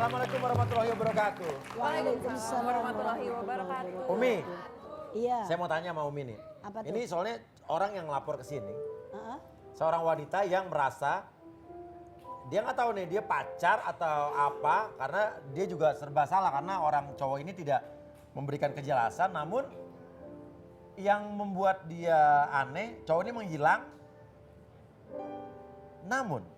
Assalamualaikum warahmatullahi wabarakatuh. Waalaikumsalam warahmatullahi wabarakatuh. Umi, Iya. saya mau tanya sama Umi nih. Apa tuh? Ini soalnya orang yang lapor ke sini, Heeh. seorang wanita yang merasa dia nggak tahu nih dia pacar atau apa karena dia juga serba salah karena orang cowok ini tidak memberikan kejelasan. Namun yang membuat dia aneh, cowok ini menghilang. Namun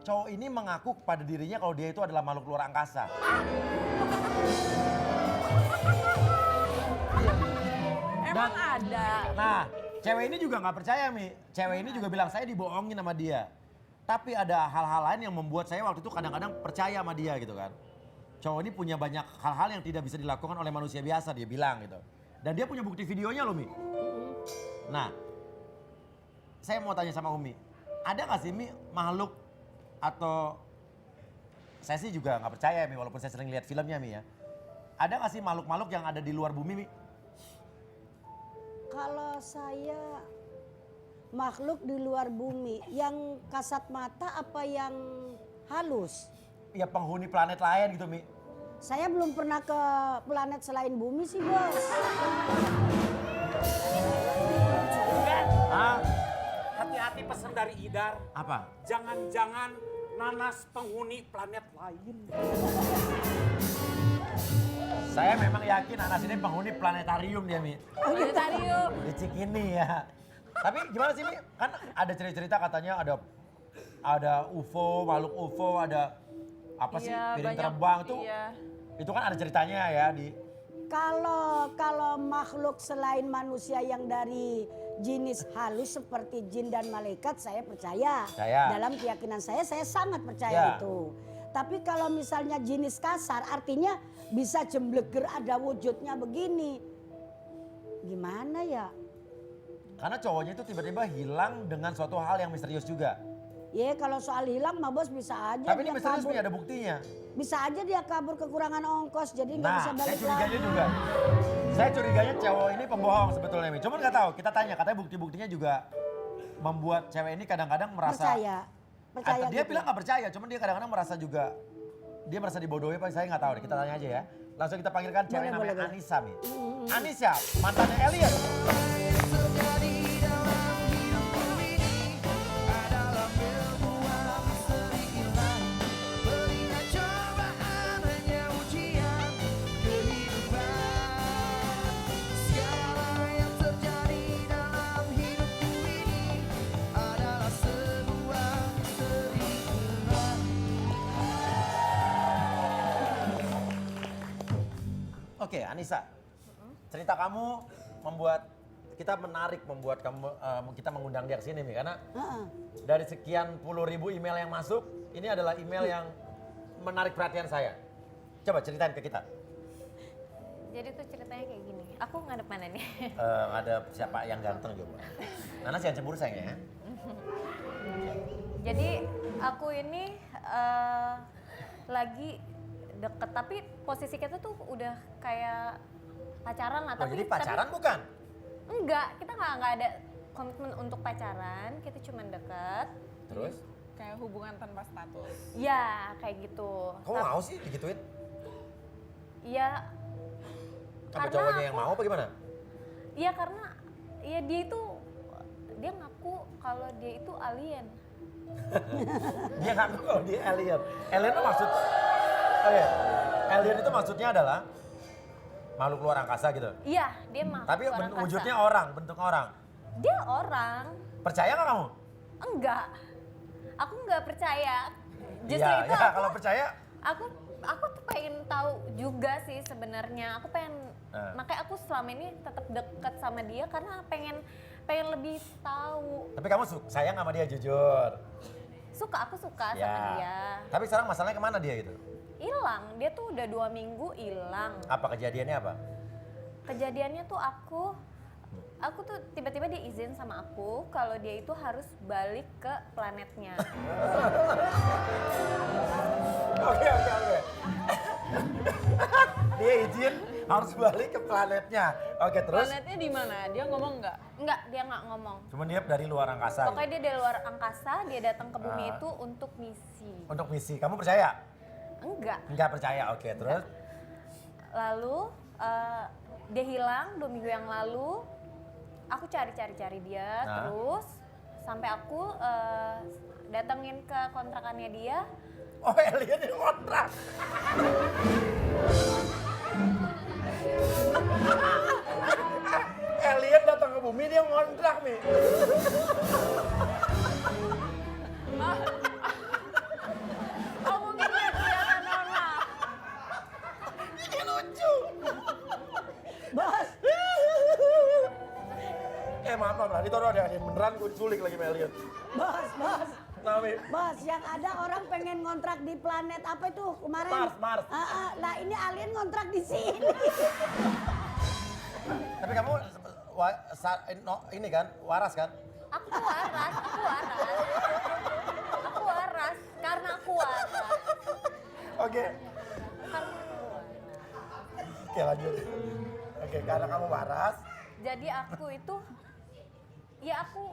cowok ini mengaku kepada dirinya kalau dia itu adalah makhluk luar angkasa. Emang ada. Nah, cewek ini juga nggak percaya, Mi. Cewek ini juga bilang saya dibohongin sama dia. Tapi ada hal-hal lain yang membuat saya waktu itu kadang-kadang percaya sama dia gitu kan. Cowok ini punya banyak hal-hal yang tidak bisa dilakukan oleh manusia biasa, dia bilang gitu. Dan dia punya bukti videonya loh, Mi. Nah, saya mau tanya sama Umi. Ada nggak sih, Mi, makhluk atau saya sih juga nggak percaya, Mi, walaupun saya sering lihat filmnya, Mi ya. Ada nggak sih makhluk-makhluk yang ada di luar bumi, Mi? Kalau saya makhluk di luar bumi yang kasat mata apa yang halus? Ya penghuni planet lain gitu, Mi. Saya belum pernah ke planet selain bumi sih, Bos. Hah? Hati-hati pesan dari Idar. Apa? Jangan-jangan nanas penghuni planet lain. Saya memang yakin Anas ini penghuni planetarium dia, Mi. Planetarium. Di Cikini ya. Tapi gimana sih, Mi? Kan ada cerita-cerita katanya ada UFO, makhluk UFO, ada apa sih, Iya, piring banyak. terbang tuh. Iya. Itu kan ada ceritanya ya di Kalau makhluk selain manusia yang dari jenis halus seperti jin dan malaikat saya percaya. Percaya. Dalam keyakinan saya sangat Ya. percaya itu. Tapi kalau misalnya jenis kasar artinya bisa jembleger ada wujudnya begini. Gimana ya? karena cowoknya itu tiba-tiba hilang dengan suatu hal yang misterius juga. Ya kalau soal hilang mah bos bisa aja Tapi ini dia misterius, kabur. Mi, ada buktinya. Bisa aja dia kabur kekurangan ongkos jadi nggak Nah, bisa saya balik curiganya lagi. juga. Saya curiganya cowok ini pembohong sebetulnya, Mi. Cuman nggak tahu, kita tanya, katanya bukti-buktinya juga membuat cewek ini kadang-kadang merasa Percaya. Percaya dia gitu. bilang nggak percaya, cuman dia kadang-kadang merasa juga dia merasa dibodohi, Pak. Saya nggak tahu deh. Kita tanya aja ya. Langsung kita panggilkan cewek Boleh, namanya boleh. Anissa, Mi. Anissa, mantannya Elliot. Oke, Anissa. Cerita kamu membuat kita menarik, membuat kamu kita mengundang dia ke sini, Mi, karena Heeh. dari sekian puluh ribu email yang masuk, ini adalah email yang menarik perhatian saya. Coba ceritain ke kita. Jadi tuh ceritanya kayak gini. Aku ngadep mana nih? Ada siapa yang ganteng coba. Nana jangan cemburu sayang ya. Jadi aku ini lagi deket, tapi posisi kita tuh udah kayak pacaran lah. Oh, Tapi jadi pacaran bukan? Enggak, kita nggak ada komitmen untuk pacaran. Kita cuma deket. Terus? Kayak hubungan tanpa status. Ya kayak gitu. Kamu mau sih digituin? Iya. Sampai Karena cowoknya yang aku- mau apa gimana? Iya karena ya dia ngaku kalau dia itu alien. Dia ngaku kalau dia alien. Alien itu maksud... Oh iya, alien itu maksudnya adalah makhluk luar angkasa gitu. Iya, dia mah. Tapi wujudnya orang, bentuk orang. Dia orang. Percaya nggak kamu? Enggak. Aku nggak percaya. Justru Iya, itu ya kalau percaya. aku tuh pengen tahu juga sih sebenarnya. Aku pengen makanya aku selama ini tetap deket sama dia karena pengen lebih tahu. Tapi kamu sayang sama dia jujur. Aku suka Ya. sama dia. Tapi sekarang masalahnya kemana dia gitu? Hilang, dia tuh udah 2 minggu hilang. Apa kejadiannya apa? Kejadiannya tuh aku tuh tiba-tiba dia izin sama aku kalau dia itu harus balik ke planetnya. Oke. Dia izin harus balik ke planetnya. Oke, terus? Planetnya di mana? Dia ngomong nggak? Enggak, dia nggak ngomong. Cuman dia dari luar angkasa. Pokoknya dia dari luar angkasa, dia datang ke bumi Ah. itu untuk misi. Untuk misi. Kamu percaya? Enggak. Nggak percaya, oke. Terus? Lalu dia hilang 2 minggu yang lalu. Aku cari dia, Nah. terus sampai aku datengin ke kontrakannya dia. Oh, alien yang kontrak. Alien datang ke bumi, dia ngontrak nih. Oh mungkin dia kelihatan normal. Ini lucu. Bos, Maaf, itu ada alien beneran, gue diculik lagi sama alien. bos. Nah, Mi. Bos, yang ada orang pengen ngontrak di planet apa itu kemarin? Mars. Nah ini alien ngontrak di sini. Tapi kamu ini kan, waras kan? Aku waras. Aku waras karena aku waras. Oke. Oke, lanjut. Oke, karena kamu waras. Jadi aku itu, ya aku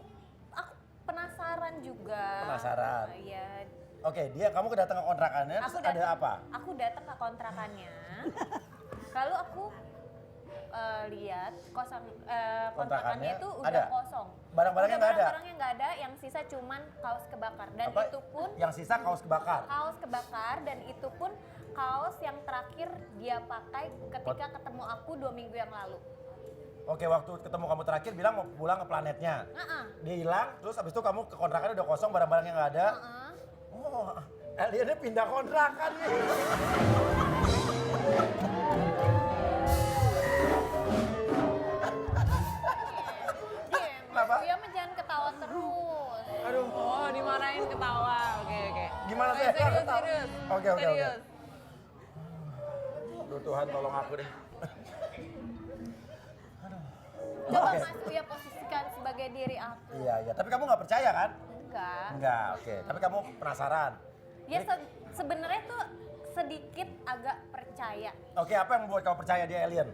penasaran juga. Penasaran. Iya. Oke, kamu kedatang ke kontrakannya, terus ada apa? Aku datang ke kontrakannya. Lalu aku lihat kontrakannya itu udah ada? kosong. Barang-barangnya nggak ada? Barang-barangnya nggak ada, yang sisa cuman kaos kebakar. Dan Apa? itu pun Yang sisa kaos kebakar. kaos kebakar, dan itu pun kaos yang terakhir dia pakai ketika ketemu aku 2 minggu yang lalu. Oke, waktu ketemu kamu terakhir bilang mau pulang ke planetnya. Dia hilang, terus abis itu kamu ke kontrakannya udah kosong, barang-barangnya nggak ada. Oh, aliennya pindah kontrakan nih. Kenapa? Dia mah jangan ketawa terus. Aduh, Oh, dimarahin ketawa. Oke. gimana saya nggak Serius, ketawa? serius. Oke. Serius. Aduh, Tuhan tolong aku deh. Coba Oke. Mas Uya posisikan sebagai diri aku. Iya. Tapi kamu nggak percaya kan? Enggak. Enggak, oke. Tapi kamu penasaran. Ya sebenarnya tuh sedikit agak percaya. Oke, apa yang membuat kamu percaya dia alien?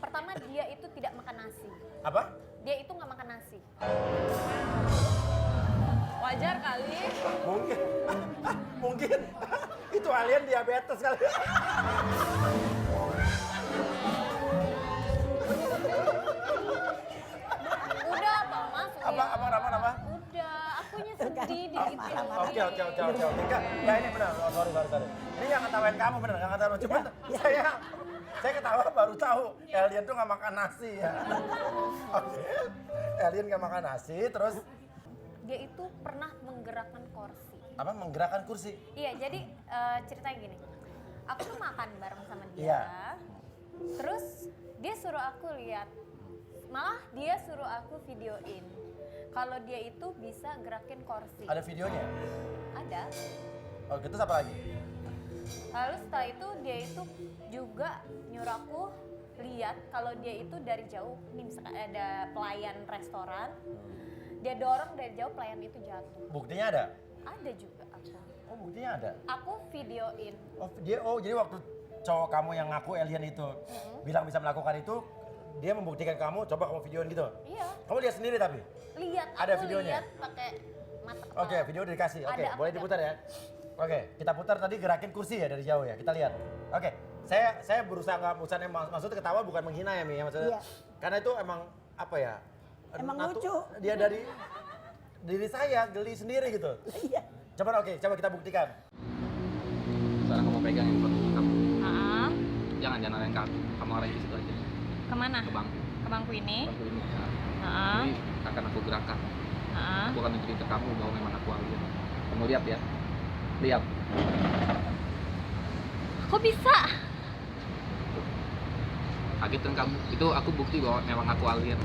Pertama, dia itu tidak makan nasi. Apa? Dia itu nggak makan nasi. Wajar kali. Mungkin itu alien diabetes kali. Udah apa Mas Uya? Apa? Udah, akunya sedih di Oke. Enggak, ini benar. Oh, sorry. Ini yang ngetawain kamu bener, nggak ngetawain. Cuma saya ketawa baru tahu alien tuh nggak makan nasi ya. Oke. Alien nggak makan nasi, terus Dia itu pernah menggerakkan kursi. apa? Menggerakkan kursi. Iya, jadi ceritanya gini. Aku tuh makan bareng sama dia. Iya. Terus dia suruh aku lihat. Malah dia suruh aku videoin. Kalau dia itu bisa gerakin kursi. Ada videonya? Ada. Oh, gitu apa lagi? Lalu setelah itu dia itu juga nyuruh aku lihat kalau dia itu dari jauh. Nih misalkan ada pelayan restoran. Dia dorong dari jauh, pelayan itu jatuh. Buktinya ada? Ada juga aku. Oh, buktinya ada. Aku videoin. Jadi waktu cowok kamu yang ngaku alien itu bilang bisa melakukan itu, dia membuktikan kamu, coba kamu videoin gitu. Iya. Kamu lihat sendiri tapi? Lihat, Ada aku videonya? lihat pakai mata kepala. Oke, video udah dikasih. Oke, Ada, aku boleh ada. diputar ya. Oke, kita putar tadi gerakin kursi ya dari jauh ya. Kita lihat. Oke, saya berusaha nggak maksudnya ketawa bukan menghina ya Mi ya maksudnya. Iya. Karena itu emang apa ya? Emang lucu. Dia dari diri saya geli sendiri gitu. Iya. Coba coba kita buktikan. Sekarang kamu pegang handphone kamu. Ah, Jangan arahin kamu arahin di situ aja. kemana? Ke bangku. Ke bangku ini. Bangku ini. Ya. Ah, Ini akan aku gerakan. ah. Aku akan tunjukin ke kamu bahwa memang aku alien. Kamu lihat ya. Lihat. Kok bisa? Kaget kan kamu? Itu aku bukti bahwa memang aku alien.